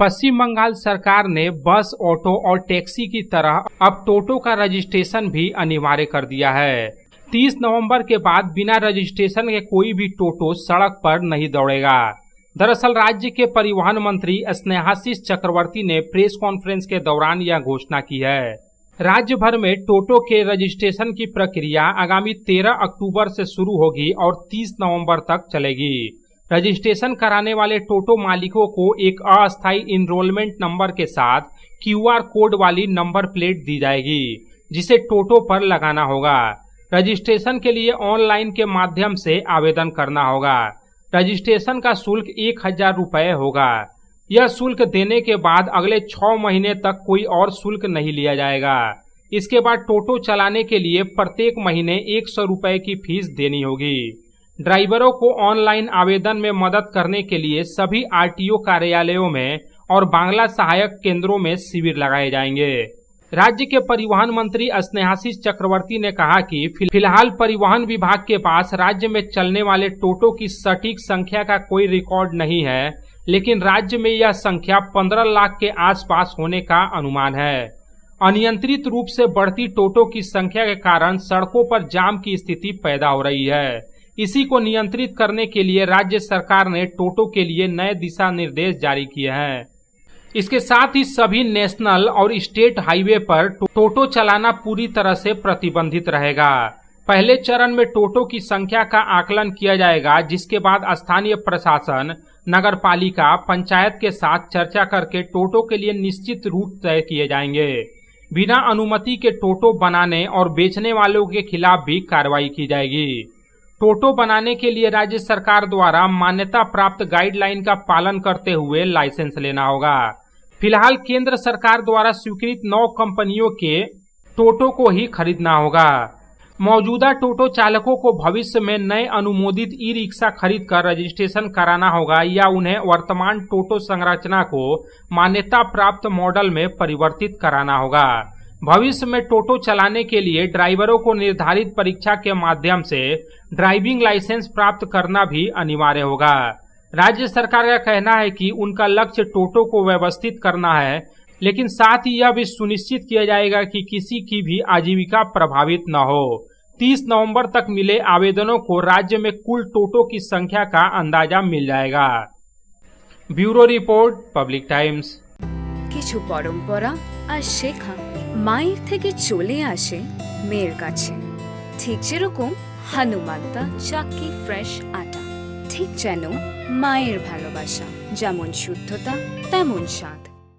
पश्चिम बंगाल सरकार ने बस, ऑटो और टैक्सी की तरह अब टोटो का रजिस्ट्रेशन भी अनिवार्य कर दिया है। 30 नवंबर के बाद बिना रजिस्ट्रेशन के कोई भी टोटो सड़क पर नहीं दौड़ेगा। दरअसल राज्य के परिवहन मंत्री स्नेहाशीष चक्रवर्ती ने प्रेस कॉन्फ्रेंस के दौरान यह घोषणा की है। राज्य भर में टोटो के रजिस्ट्रेशन की प्रक्रिया आगामी 13 अक्टूबर से शुरू होगी और 30 नवंबर तक चलेगी। रजिस्ट्रेशन कराने वाले टोटो मालिकों को एक अस्थायी इनरोलमेंट नंबर के साथ QR कोड वाली नंबर प्लेट दी जाएगी, जिसे टोटो पर लगाना होगा। रजिस्ट्रेशन के लिए ऑनलाइन के माध्यम से आवेदन करना होगा। रजिस्ट्रेशन का शुल्क 1000 रुपये होगा। यह शुल्क देने के बाद अगले 6 महीने तक कोई और शुल्क नहीं लिया जाएगा। इसके बाद टोटो चलाने के लिए प्रत्येक महीने 100 रुपये की फीस देनी होगी। ड्राइवरों को ऑनलाइन आवेदन में मदद करने के लिए सभी RTO कार्यालयों में और बांग्ला सहायक केंद्रों में शिविर लगाए जाएंगे। राज्य के परिवहन मंत्री स्नेहाशीष चक्रवर्ती ने कहा कि फिलहाल परिवहन विभाग के पास राज्य में चलने वाले टोटो की सटीक संख्या का कोई रिकॉर्ड नहीं है, लेकिन राज्य में यह संख्या 15 लाख के आसपास होने का अनुमान है। अनियंत्रित रूप से बढ़ती टोटो की संख्या के कारण सड़कों पर जाम की स्थिति पैदा हो रही है। इसी को नियंत्रित करने के लिए राज्य सरकार ने टोटो के लिए नए दिशा निर्देश जारी किए हैं। इसके साथ ही सभी नेशनल और स्टेट हाईवे पर टोटो चलाना पूरी तरह से प्रतिबंधित रहेगा। पहले चरण में टोटो की संख्या का आकलन किया जाएगा, जिसके बाद स्थानीय प्रशासन, नगरपालिका, पंचायत के साथ चर्चा करके टोटो के लिए निश्चित रूट तय किए जाएंगे। बिना अनुमति के टोटो बनाने और बेचने वालों के खिलाफ भी कार्रवाई की जाएगी। टोटो बनाने के लिए राज्य सरकार द्वारा मान्यता प्राप्त गाइडलाइन का पालन करते हुए लाइसेंस लेना होगा। फिलहाल केंद्र सरकार द्वारा स्वीकृत 9 कंपनियों के टोटो को ही खरीदना होगा। मौजूदा टोटो चालकों को भविष्य में नए अनुमोदित ई-रिक्शा खरीद कर रजिस्ट्रेशन कराना होगा या उन्हें वर्तमान टोटो संरचना को मान्यता प्राप्त मॉडल में परिवर्तित कराना होगा। भविष्य में टोटो चलाने के लिए ड्राइवरों को निर्धारित परीक्षा के माध्यम से ड्राइविंग लाइसेंस प्राप्त करना भी अनिवार्य होगा। राज्य सरकार का कहना है कि उनका लक्ष्य टोटो को व्यवस्थित करना है, लेकिन साथ ही यह भी सुनिश्चित किया जाएगा कि किसी की भी आजीविका प्रभावित न हो। 30 नवंबर तक मिले आवेदनों को राज्य में कुल टोटो की संख्या का अंदाजा मिल जाएगा। Bureau report, public times. কিছু পরম্পরা আর শেখা মায়ের থেকে চলে আসে মেয়ের কাছে, ঠিক যেরকম হনুমান্তা চাক্কি ফ্রেশ আটা, ঠিক যেন মায়ের ভালোবাসা, যেমন শুদ্ধতা তেমন স্বাদ।